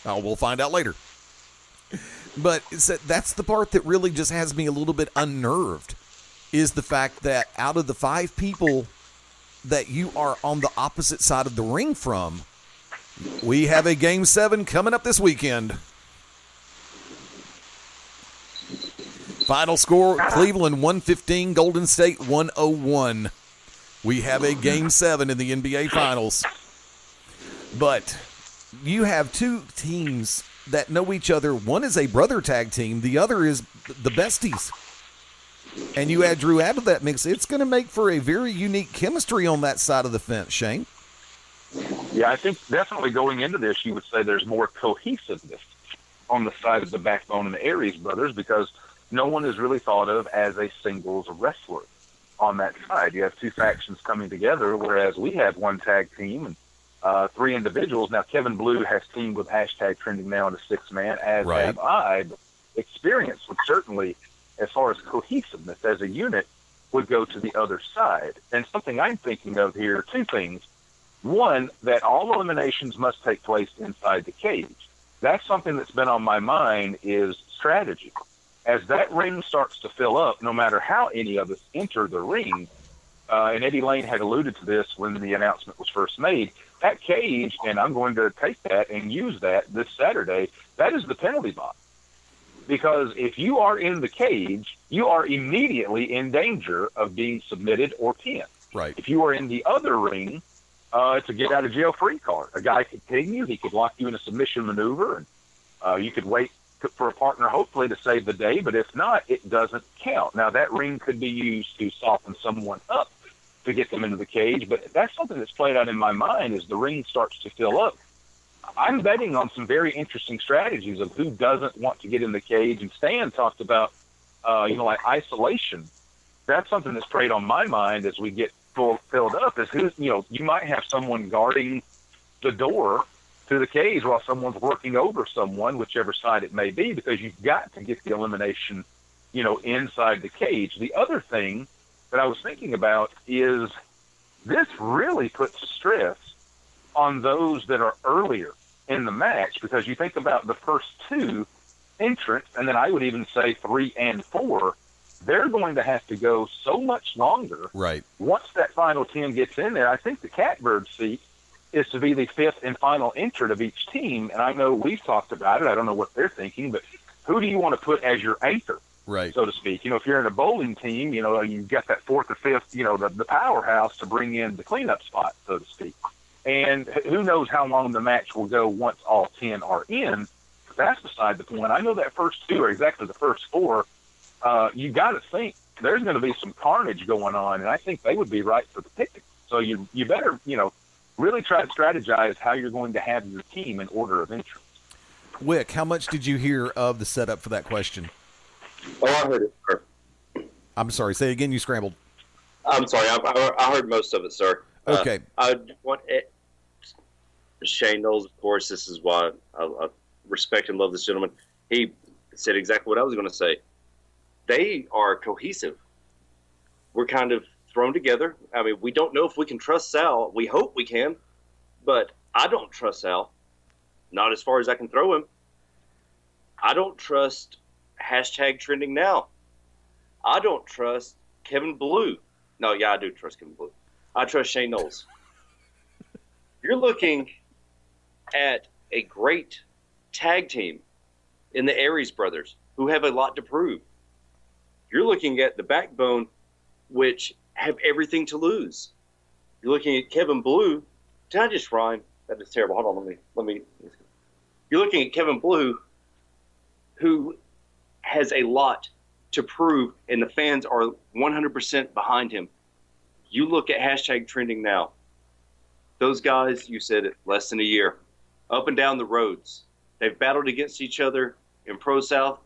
We'll find out later. But that's the part that really just has me a little bit unnerved, is the fact that out of the 5 people that you are on the opposite side of the ring from, We have a Game 7 coming up this weekend. Final score, Cleveland 115, Golden State 101. We have a Game 7 in the NBA Finals. But you have two teams that know each other. One is a brother tag team. The other is the besties. And you add Drew out of that mix. It's going to make for a very unique chemistry on that side of the fence, Shane. Yeah, I think definitely going into this, you would say there's more cohesiveness on the side of the Backbone and the Aries brothers because no one is really thought of as a singles wrestler on that side. You have two factions coming together, whereas we have one tag team and three individuals. Now, Kevin Blue has teamed with Hashtag Trending Now in a six-man, as have I. But experience would certainly, as far as cohesiveness as a unit, would go to the other side. And something I'm thinking of here, two things. One, that all eliminations must take place inside the cage. That's something that's been on my mind is strategy. As that ring starts to fill up, no matter how any of us enter the ring, and Eddie Layne had alluded to this when the announcement was first made, that cage, and I'm going to take that and use that this Saturday, that is the penalty box. Because if you are in the cage, you are immediately in danger of being submitted or pinned. Right. If you are in the other ring, it's a get-out-of-jail-free card. A guy could pin you, he could lock you in a submission maneuver, and you could wait for a partner, hopefully, to save the day, but if not, it doesn't count. Now, that ring could be used to soften someone up to get them into the cage, but that's something that's played out in my mind as the ring starts to fill up. I'm betting on some very interesting strategies of who doesn't want to get in the cage, and Stan talked about, like isolation. That's something that's played on my mind as we get filled up, is who, you might have someone guarding the door to the cage while someone's working over someone, whichever side it may be, because you've got to get the elimination, inside the cage. The other thing that I was thinking about is this really puts stress on those that are earlier in the match, because you think about the first two entrants, and then I would even say 3 and 4, they're going to have to go so much longer. Right. Once that final 10 gets in there, I think the catbird seat is to be the fifth and final entrant of each team. And I know we've talked about it. I don't know what they're thinking, but who do you want to put as your anchor, right, so to speak? If you're in a bowling team, you've got that fourth or fifth, the powerhouse to bring in the cleanup spot, so to speak. And who knows how long the match will go once all 10 are in. But that's beside the point. I know that first two are exactly the first 4. You got to think there's going to be some carnage going on, and I think they would be right for the picking. So you better, really try to strategize how you're going to have your team in order of entrance. Wick, how much did you hear of the setup for that question? Oh, I heard it, sir. I'm sorry. Say again. You scrambled. I'm sorry. I heard most of it, sir. Okay. I want it. Shane Knowles, of course. This is why I respect and love this gentleman. He said exactly what I was going to say. They are cohesive. We're kind of thrown together. I mean, we don't know if we can trust Sal. We hope we can, but I don't trust Sal. Not as far as I can throw him. I don't trust Hashtag Trending Now. I don't trust Kevin Blue. No, yeah, I do trust Kevin Blue. I trust Shane Knowles. You're looking at a great tag team in the Aries brothers who have a lot to prove. You're looking at the Backbone, which have everything to lose. You're looking at Kevin Blue. Did I just rhyme? That is terrible. Hold on, let me. You're looking at Kevin Blue, who has a lot to prove, and the fans are 100% behind him. You look at Hashtag Trending Now. Those guys, you said it, less than a year, up and down the roads. They've battled against each other in Pro South,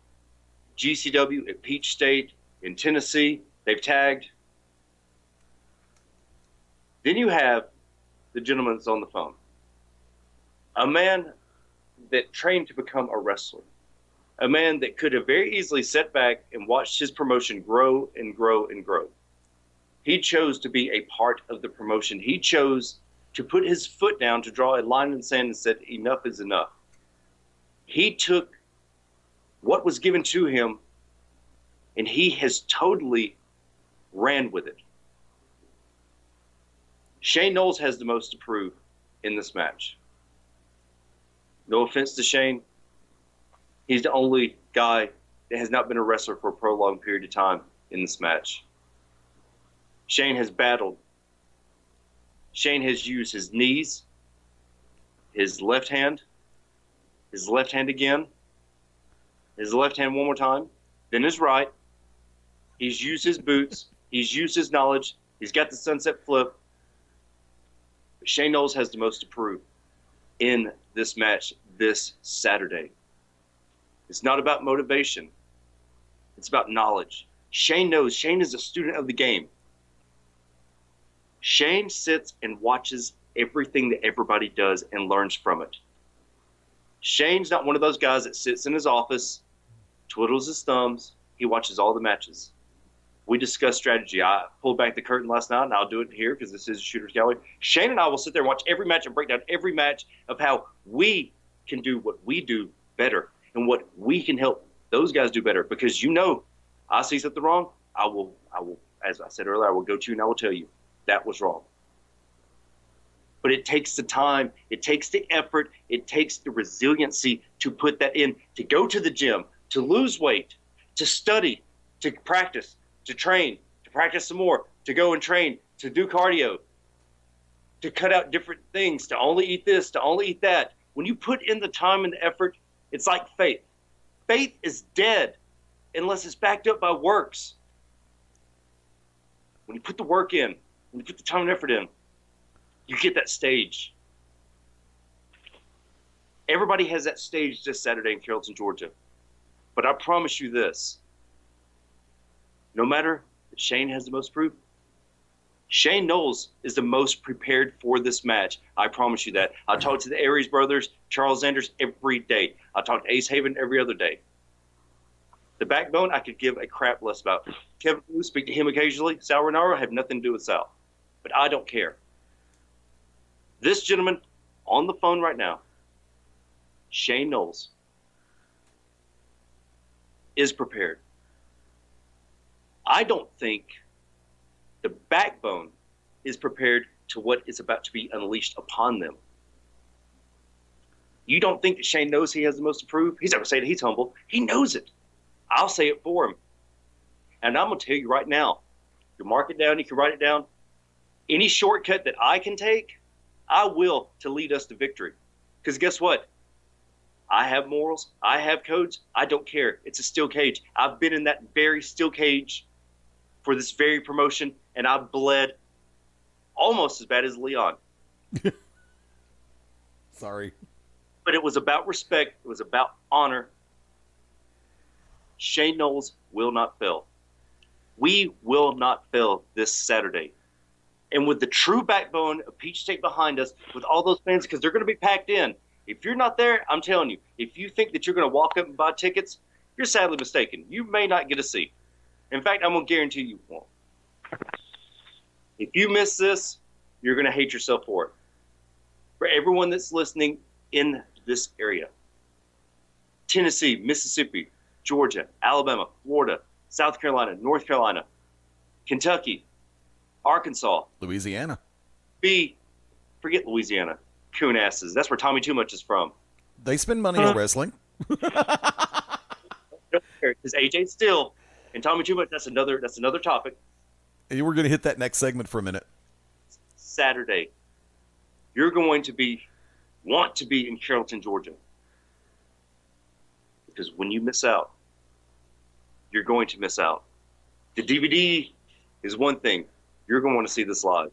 GCW, at Peachstate, in Tennessee. They've tagged. Then you have the gentleman that's on the phone. A man that trained to become a wrestler. A man that could have very easily sat back and watched his promotion grow and grow and grow. He chose to be a part of the promotion. He chose to put his foot down, to draw a line in the sand and said, enough is enough. He took what was given to him and he has totally ran with it. Shane Knowles has the most to prove in this match. No offense to Shane. He's the only guy that has not been a wrestler for a prolonged period of time in this match. Shane has battled. Shane has used his knees, his left hand again, his left hand one more time, then his right. He's used his boots. He's used his knowledge. He's got the sunset flip. But Shane Noles has the most to prove in this match this Saturday. It's not about motivation. It's about knowledge. Shane knows. Shane is a student of the game. Shane sits and watches everything that everybody does and learns from it. Shane's not one of those guys that sits in his office, twiddles his thumbs. He watches all the matches. We discussed strategy. I pulled back the curtain last night, and I'll do it here because this is Shooter's Gallery. Shane and I will sit there and watch every match and break down every match of how we can do what we do better and what we can help those guys do better. Because I see something wrong, I will, as I said earlier, I will go to you and I will tell you that was wrong. But it takes the time, it takes the effort, it takes the resiliency to put that in, to go to the gym, to lose weight, to study, to practice, to train, to practice some more, to go and train, to do cardio, to cut out different things, to only eat this, to only eat that. When you put in the time and the effort, it's like faith. Faith is dead unless it's backed up by works. When you put the work in, when you put the time and effort in, you get that stage. Everybody has that stage this Saturday in Carrollton, Georgia. But I promise you this. No matter that Shane has the most proof, Shane Noles is the most prepared for this match. I promise you that. I talk to the Aries brothers, Charles Anders, every day. I talk to Ace Haven every other day. The backbone, I could give a crap less about. Kevin Blue, speak to him occasionally. Sal Renaro have nothing to do with Sal. But I don't care. This gentleman on the phone right now, Shane Noles, is prepared. I don't think the backbone is prepared to what is about to be unleashed upon them. You don't think that Shane knows he has the most to prove? He's never saying he's humble. He knows it. I'll say it for him. And I'm going to tell you right now, you mark it down, you can write it down. Any shortcut that I can take, I will to lead us to victory. Because guess what? I have morals. I have codes. I don't care. It's a steel cage. I've been in that very steel cage for this very promotion, and I bled almost as bad as Leon. Sorry. But it was about respect. It was about honor. Shane Noles will not fail. We will not fail this Saturday. And with the true backbone of Peachstate behind us, with all those fans, because they're going to be packed in. If you're not there, I'm telling you, if you think that you're going to walk up and buy tickets, you're sadly mistaken. You may not get a seat. In fact, I'm going to guarantee you won't. If you miss this, you're going to hate yourself for it. For everyone that's listening in this area, Tennessee, Mississippi, Georgia, Alabama, Florida, South Carolina, North Carolina, Kentucky, Arkansas, Louisiana. Forget Louisiana. Coon asses. That's where Tommy Too Much is from. They spend money on wrestling. Because AJ Still and Tommy Too Much, that's another topic. We're going to hit that next segment for a minute. Saturday, you're going to want to be in Carrollton, Georgia. Because when you miss out, you're going to miss out. The DVD is one thing. You're going to want to see this live.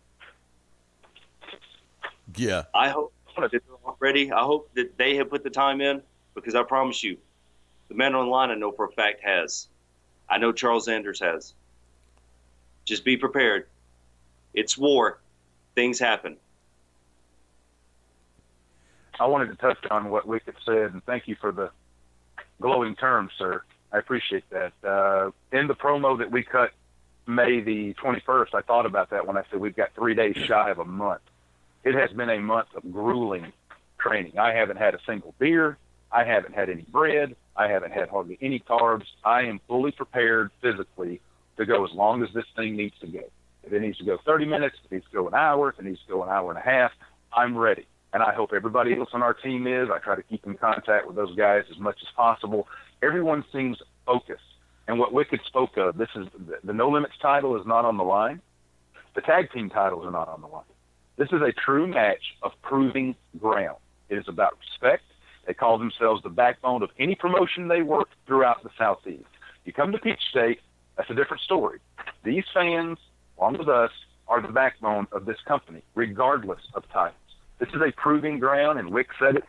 Yeah. I hope they're ready. I hope that they have put the time in, because I promise you, the man on the line I know for a fact has. I know Charles Anders has. Just be prepared. It's war. Things happen. I wanted to touch on what Wicked said, and thank you for the glowing terms, sir. I appreciate that. In the promo that we cut May the 21st, I thought about that when I said we've got 3 days shy of a month. It has been a month of grueling training. I haven't had a single beer. I haven't had any bread. I haven't had hardly any carbs. I am fully prepared physically to go as long as this thing needs to go. If it needs to go 30 minutes, if it needs to go an hour, if it needs to go an hour and a half, I'm ready. and I hope everybody else on our team is. I try to keep in contact with those guys as much as possible. Everyone seems focused. And what Wicked spoke of, this is the No Limits title is not on the line. The tag team titles are not on the line. This is a true match of proving ground. It is about respect. They call themselves the backbone of any promotion they work throughout the Southeast. You come to Peachstate, that's a different story. These fans, along with us, are the backbone of this company, regardless of titles. This is a proving ground, and Wick said it.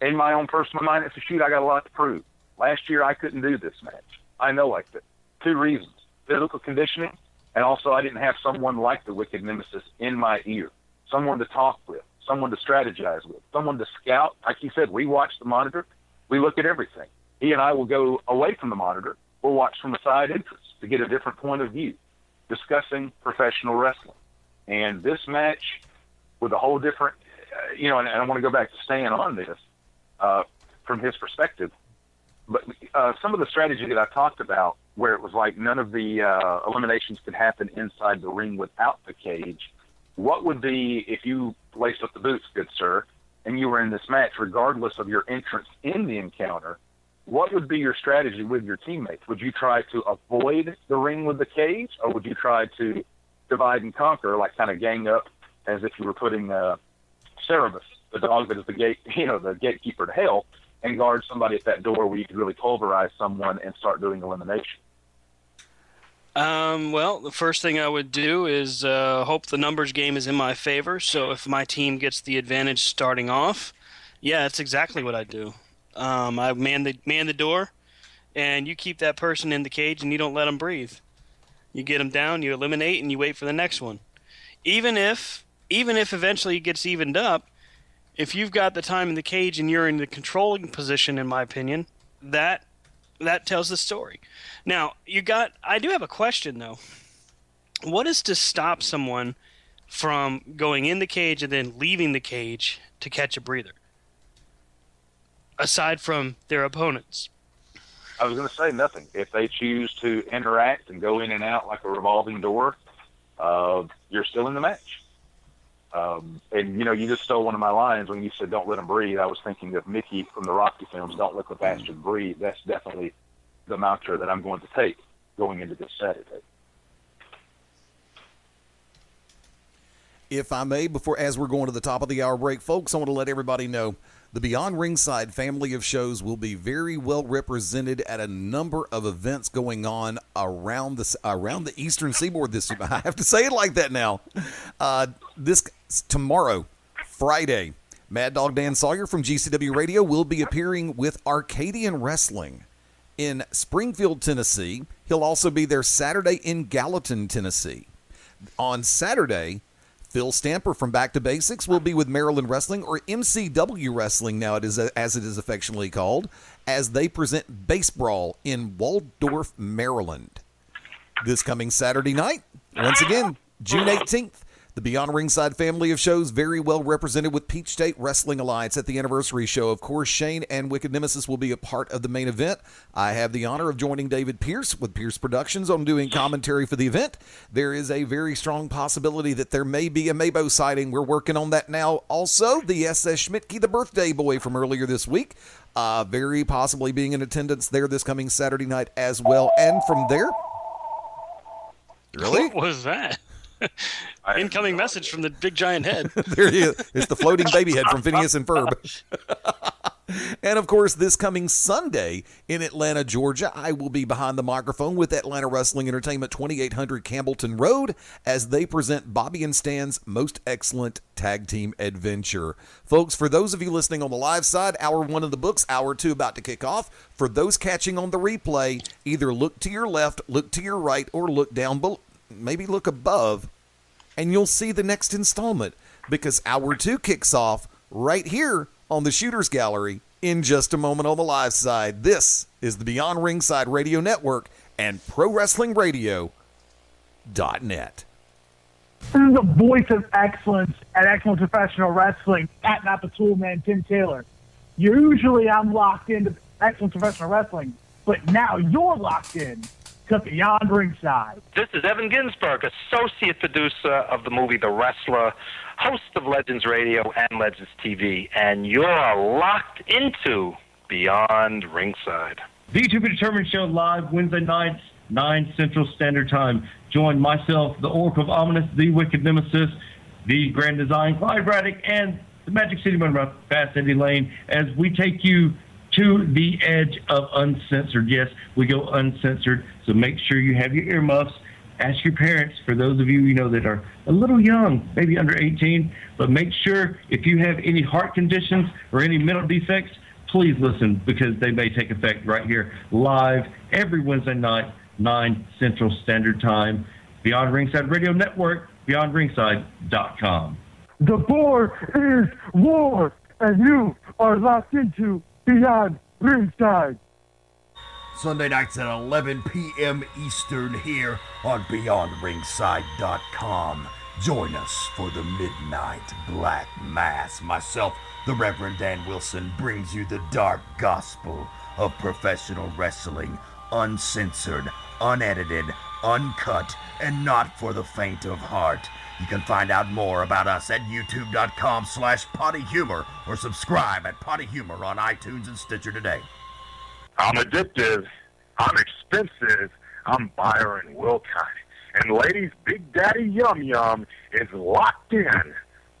In my own personal mind, it's a shoot, I got a lot to prove. Last year, I couldn't do this match. I know I could. 2 reasons. Physical conditioning, and also I didn't have someone like the Wicked Nemesis in my ear. Someone to talk with, someone to strategize with, someone to scout. Like he said, we watch the monitor. We look at everything. He and I will go away from the monitor. We'll watch from the side entrance to get a different point of view, discussing professional wrestling. And this match with a whole different, and I want to go back to Stan on this from his perspective. But some of the strategy that I talked about, where it was like none of the eliminations could happen inside the ring without the cage, what would be, if you laced up the boots, good sir, and you were in this match, regardless of your entrance in the encounter, what would be your strategy with your teammates? Would you try to avoid the ring with the cage, or would you try to divide and conquer, like kind of gang up as if you were putting Cerebus, the dog that is the gate, the gatekeeper to hell, and guard somebody at that door where you could really pulverize someone and start doing elimination? Well, the first thing I would do is hope the numbers game is in my favor. So if my team gets the advantage starting off, yeah, that's exactly what I do. I man the door, and you keep that person in the cage, and you don't let them breathe. You get them down, you eliminate, and you wait for the next one. Even if eventually it gets evened up, if you've got the time in the cage and you're in the controlling position, in my opinion, that tells the story. Now, I do have a question, though. What is to stop someone from going in the cage and then leaving the cage to catch a breather, aside from their opponents? I was going to say nothing. If they choose to interact and go in and out like a revolving door, you're still in the match. And, you just stole one of my lines when you said don't let them breathe. I was thinking of Mickey from the Rocky films, don't let the bastard breathe. That's definitely the mantra that I'm going to take going into this Saturday. If I may, as we're going to the top of the hour break, folks, I want to let everybody know the Beyond Ringside family of shows will be very well represented at a number of events going on around the Eastern Seaboard this year. I have to say it like that now. Tomorrow, Friday, Mad Dog Dan Sawyer from GCW Radio will be appearing with Arcadian Wrestling in Springfield, Tennessee. He'll also be there Saturday in Gallatin, Tennessee. On Saturday, Phil Stamper from Back to Basics will be with Maryland Wrestling, or MCW Wrestling now as it is affectionately called, as they present Base Brawl in Waldorf, Maryland. This coming Saturday night, once again, June 18th, the Beyond Ringside family of shows very well represented with Peachstate Wrestling Alliance at the anniversary show. Of course, Shane and Wicked Nemesis will be a part of the main event. I have the honor of joining David Pierce with Pierce Productions on doing commentary for the event. There is a very strong possibility that there may be a Mabo sighting. We're working on that now. Also, the SS Schmidtke, the birthday boy from earlier this week, very possibly being in attendance there this coming Saturday night as well. And from there... Really? What was that? Incoming message from the big giant head. There he is. It's the floating baby head from Phineas and Ferb. And, of course, this coming Sunday in Atlanta, Georgia, I will be behind the microphone with Atlanta Wrestling Entertainment, 2800 Campbellton Road, as they present Bobby and Stan's Most Excellent Tag Team Adventure. Folks, for those of you listening on the live side, Hour 1 of the books, Hour 2 about to kick off. For those catching on the replay, either look to your left, look to your right, or look down below. Maybe look above, and you'll see the next installment, because Hour 2 kicks off right here on the Shooters Gallery in just a moment on the live side. This is the Beyond Ringside Radio Network and ProWrestlingRadio.net. This is the voice of excellence at Excellent Professional Wrestling, at Not the Tool Man, Tim Taylor. Usually I'm locked into Excellent Professional Wrestling, but now you're locked in to Beyond Ringside. This is Evan Ginsberg, associate producer of the movie The Wrestler, host of Legends Radio and Legends TV, and you're locked into Beyond Ringside. The To Be Determined show live Wednesday nights, 9 Central Standard Time. Join myself, the Oracle of Ominous, the Wicked Nemesis, the Grand Design, Clyde Braddock, and the Magic City Runner, Fast Eddie Layne, as we take you to the edge of uncensored. Yes, we go uncensored, so make sure you have your earmuffs. Ask your parents, for those of you that are a little young, maybe under 18, but make sure if you have any heart conditions or any mental defects, please listen, because they may take effect right here live every Wednesday night, 9 Central Standard Time. Beyond Ringside Radio Network, beyondringside.com. The board is war, and you are locked into Beyond Ringside. Sunday nights at 11 p.m. Eastern here on BeyondRingside.com. Join us for the Midnight Black Mass. Myself, the Reverend Dan Wilson, brings you the dark gospel of professional wrestling, uncensored, unedited, uncut, and not for the faint of heart. You can find out more about us at youtube.com/pottyhumor or subscribe at Potty Humor on iTunes and Stitcher today. I'm addictive. I'm expensive. I'm Byron Wilcott. And ladies, Big Daddy Yum Yum is locked in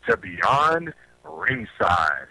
to Beyond Ringside.